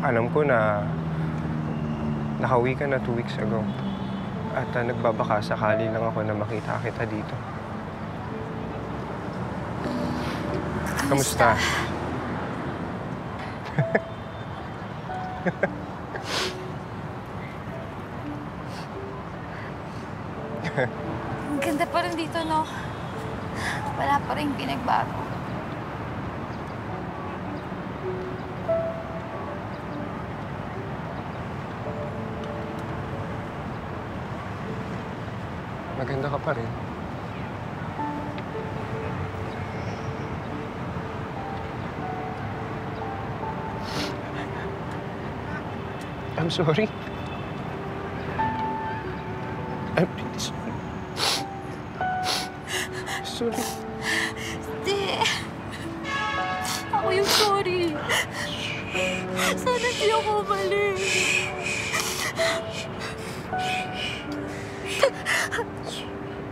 Alam ko na nakauwi ka na 2 weeks ago. At nagbabaka sakali lang ako na makita kita dito. Kamusta? Ang ganda pa rin dito, no? Wala pa rin pinagbago. Maganda ka pa rin. I'm sorry. I'm really sorry. Sorry. Hindi. Ako yung sorry. Sana hindi ako mali.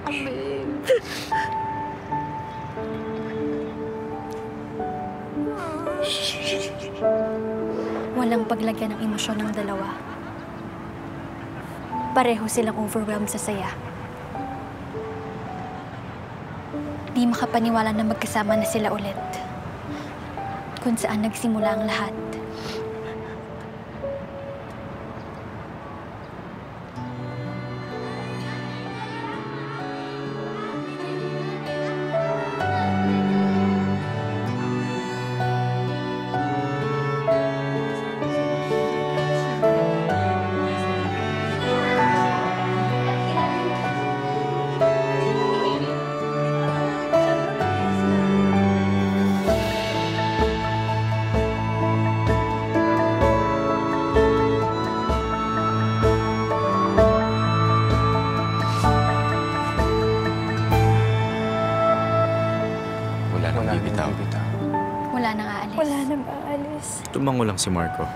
Babe. Walang paglagyan ng emosyon ng dalawa. Pareho silang overwhelmed sa saya. Di makapaniwala na magkasama na sila ulit. Kung saan nagsimula ang lahat. Wala nang aalis. Wala nang aalis. Tumango lang si Marco.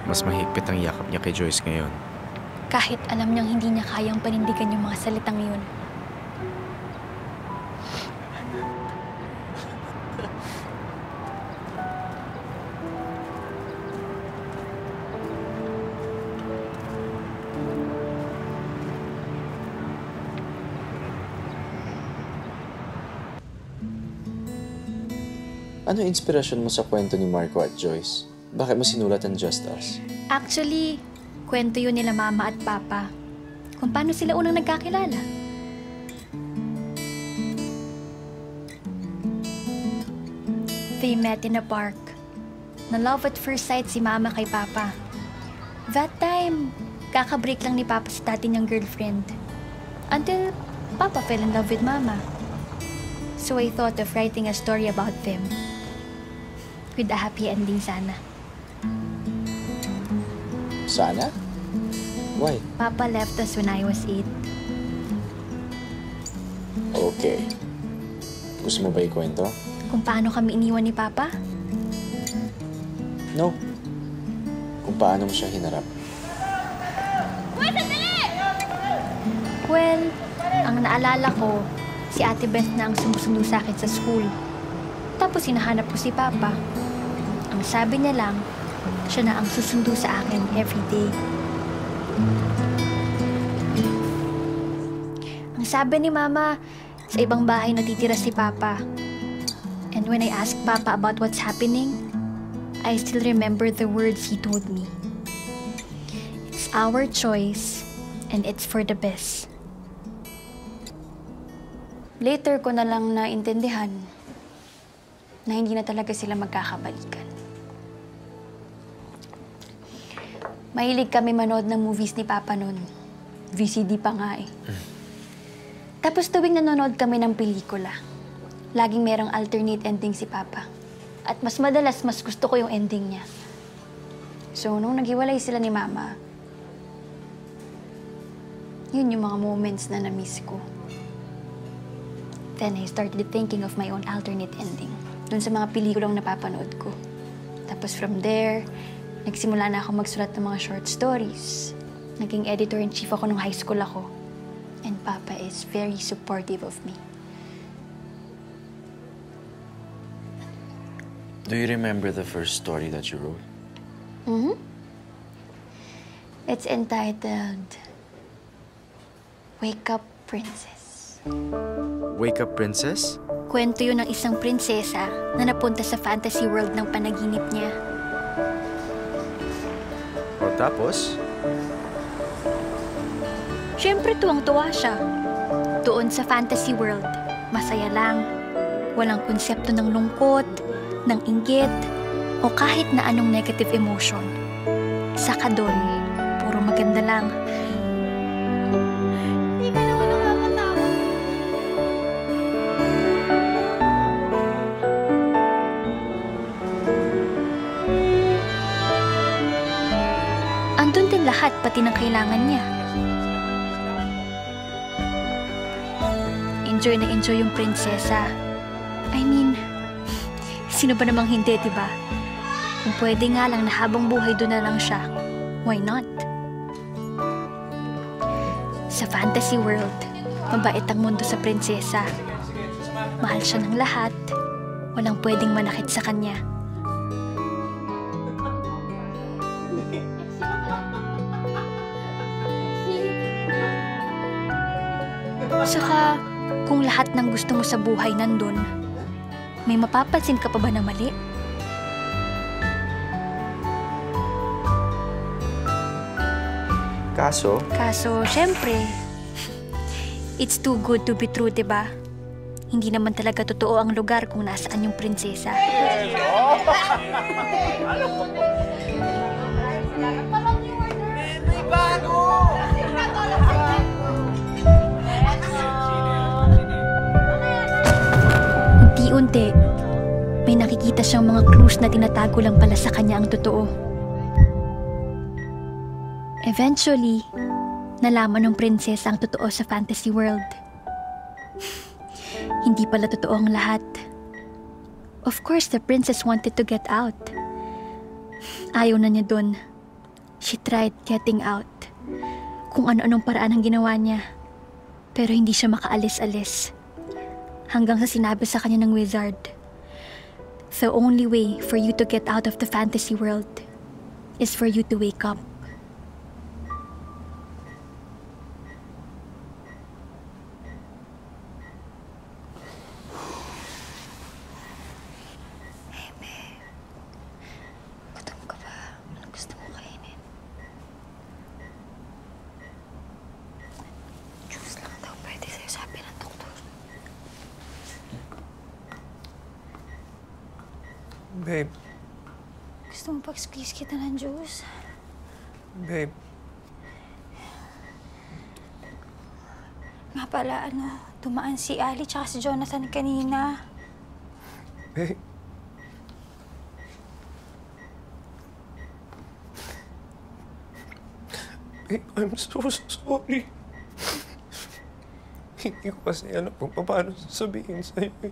Mas mahigpit ang yakap niya kay Joyce ngayon. Kahit alam niyang hindi niya kayang panindigan yung mga salitang yun. Ano inspirasyon mo sa kwento ni Marco at Joyce? Bakit mo sinulat ang Just Us? Actually, kwento yun nila Mama at Papa. Kung paano sila unang nagkakilala. They met in a park. Na-love at first sight si Mama kay Papa. That time, kakabreak lang ni Papa sa dati niyang girlfriend. Until Papa fell in love with Mama. So I thought of writing a story about them. With a happy ending sana. Sana? Why? Papa left us when I was 8. Okay. Gusto mo ba ikwento? Kung paano kami iniwan ni Papa? No. Kung paano mo siya hinarap. Well, ang naalala ko, si Ate Beth na ang sumusundo sa akin sa school. Tapos hinahanap ko si Papa. Ang sabi niya lang, siya na ang susundo sa akin every day. Ang sabi ni Mama, sa ibang bahay natitira si Papa. And when I asked Papa about what's happening, I still remember the words he told me. It's our choice, and it's for the best. Later ko na lang naintindihan na hindi na talaga sila magkakabalikan. Mahilig kami manood ng movies ni Papa noon. VCD pa nga eh. Tapos tuwing nanonood kami ng pelikula, laging merong alternate ending si Papa. At mas madalas, mas gusto ko yung ending niya. So, nung naghiwalay sila ni Mama, Yun yung mga moments na na-miss ko. Then I started thinking of my own alternate ending. Dun sa mga pelikulang napapanood ko. Tapos from there, nagsimula na ako magsulat ng mga short stories. Naging editor-in-chief ako nung high school ako. And Papa is very supportive of me. Do you remember the first story that you wrote? Mm-hmm. It's entitled Wake Up, Princess. Wake Up, Princess? Kwento yun ng isang prinsesa na napunta sa fantasy world ng panaginip niya. O tapos? Siyempre tuwang-tuwa siya. Doon sa fantasy world, masaya lang. Walang konsepto ng lungkot, ng inggit, o kahit na anong negative emotion. Saka doon, puro maganda lang. Hindi ka naman nakakatakot. Andun din lahat, pati ng kailangan niya. Enjoy na enjoy yung prinsesa. I mean, sino ba namang hindi, diba? Kung pwede nga lang na habang buhay doon na lang siya, why not? Sa fantasy world, mabait ang mundo sa prinsesa. Mahal siya ng lahat. Walang pwedeng manakit sa kanya. Saka, kung lahat ng gusto mo sa buhay nandun, may mapapansin ka pa ba na mali? Kaso? Kaso, syempre, it's too good to be true, diba? Hindi naman talaga totoo ang lugar kung nasaan yung prinsesa. Unti-unti, may nakikita siyang mga clues na tinatago lang pala sa kanya ang totoo. Eventually, nalaman ng prinsesa ang totoo sa fantasy world. Hindi pala totoo ang lahat. Of course, the princess wanted to get out. Ayaw na niya dun. She tried getting out. Kung ano-anong paraan ang ginawa niya. Pero hindi siya makaalis-alis. Hanggang sa sinabi sa kanya ng wizard, the only way for you to get out of the fantasy world is for you to wake up. Babe. Gusto mo pa-squeeze kita ng juice? Babe. Nga pala, dumaan si Ali tsaka si Jonathan kanina. Babe. Babe, I'm so sorry. Hindi ko kasi alam kung paano sasabihin sa'yo eh.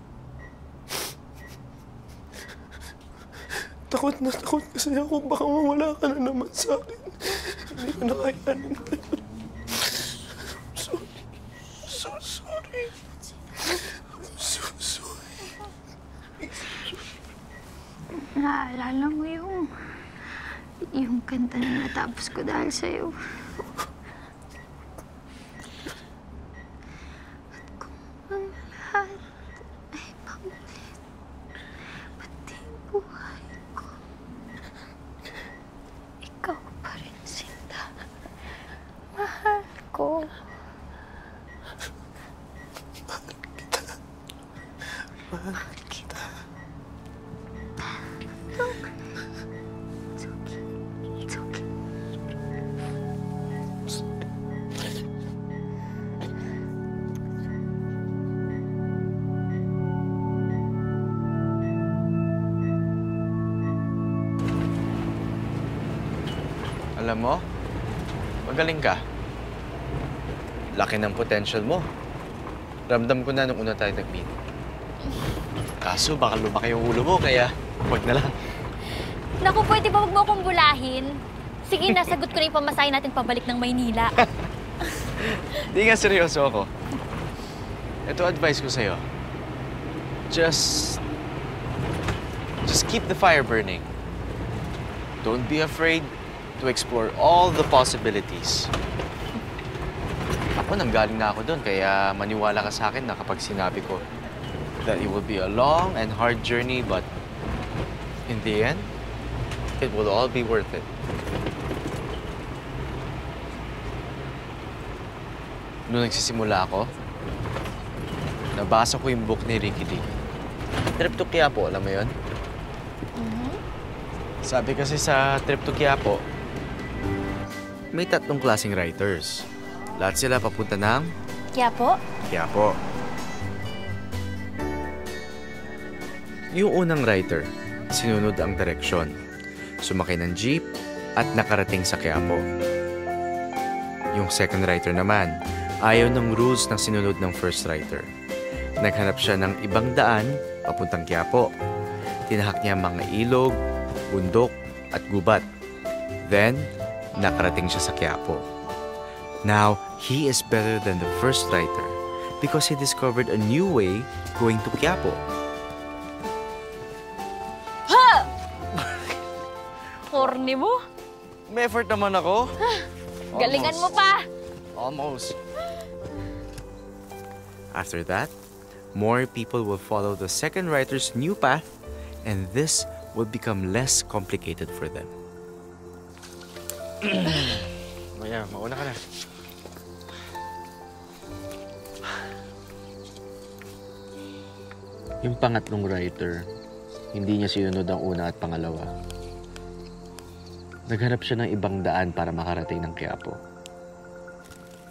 Takot kasi ako baka mawala ka na naman sa akin. Hindi ko na kayanin. So sorry. So sorry. Naalala mo yung kanta na natapos ko dahil sa'yo. At kung ang lahat ay paulit, pati buhay ko, ikaw pa rin, Sinta. Mahal ko. Mahal kita. It's okay. It's okay. Alam mo, magaling ka. laki ng potential mo. Ramdam ko na nung una tayo nag-meet. Kaso baka lumaki yung ulo mo, kaya huwag na lang. Naku, pwede ba wag mo akong bulahin? Sige, nasagot ko na yung pamasahe natin pabalik ng Maynila. Di nga seryoso ako. Ito advice ko sa'yo. Just keep the fire burning. Don't be afraid to explore all the possibilities. Ako, nanggaling na ako doon, kaya maniwala ka sa akin na kapag sinabi ko that it will be a long and hard journey, but in the end, it will all be worth it. Noong nagsisimula ako, nabasa ko yung book ni Ricky D. Trip to Quiapo, alam mo yun? Sabi kasi sa Trip to Quiapo, may 3 klaseng writers. Lahat sila papunta ng Kaya po, Quiapo. Yung unang writer, sinunod ang direksyon. Sumakay ng jeep at nakarating sa Quiapo. Yung second writer naman, ayaw ng rules na sinunod ng first writer. Naghanap siya ng ibang daan papuntang Quiapo. Tinahak niya mga ilog, bundok at gubat. Then, nakarating siya sa Quiapo. Now, he is better than the first writer because he discovered a new way going to Quiapo. horny mo. May effort naman ako. Galingan mo pa. Almost. After that, more people will follow the second writer's new path, and this will become less complicated for them. Maya, mauna ka na. Yung pangatlong writer, hindi niya sinunod ang una at pangalawa. Naghanap siya ng ibang daan para makarating ng Quiapo.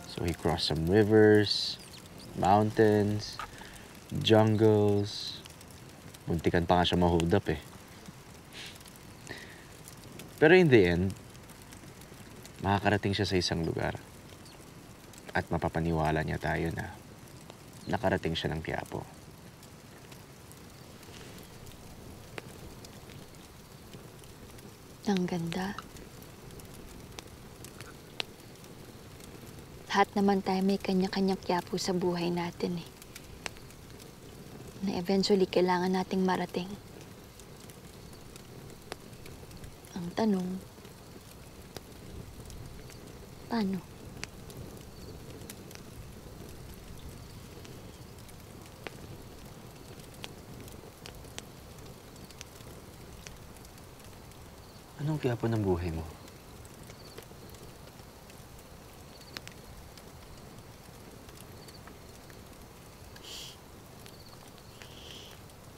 So he crossed some rivers, mountains, jungles. Muntikan pa nga siya ma-hold up eh. Pero in the end, makakarating siya sa isang lugar. At mapapaniwala niya tayo na nakarating siya ng Quiapo. Ang ganda. Lahat naman tayo may kanya-kanyang Quiapo sa buhay natin eh. Na eventually kailangan nating marating. Ang tanong, paano? Anong Quiapo ng buhay mo?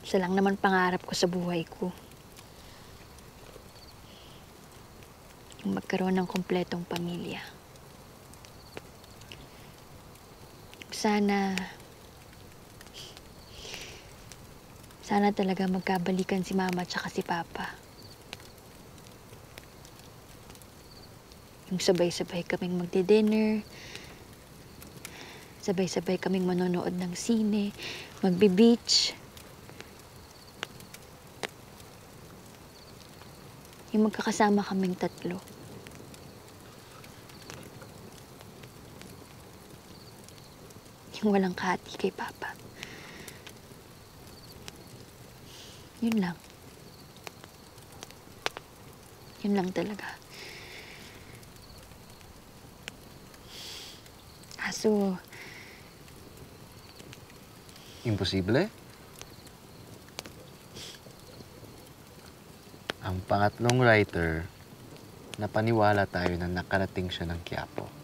Isa lang naman pangarap ko sa buhay ko. Yung magkaroon ng kumpletong pamilya. Sana talaga magkabalikan si Mama at saka si Papa. Yung sabay-sabay kaming magdi-dinner, sabay-sabay kaming manonood ng sine, magbe-beach. Yung magkakasama kaming 3. Yung walang kahati kay Papa. Yun lang. Yun lang talaga. Kaso, Imposible? Ang pangatlong writer, napaniwala tayo na nakarating siya ng Quiapo.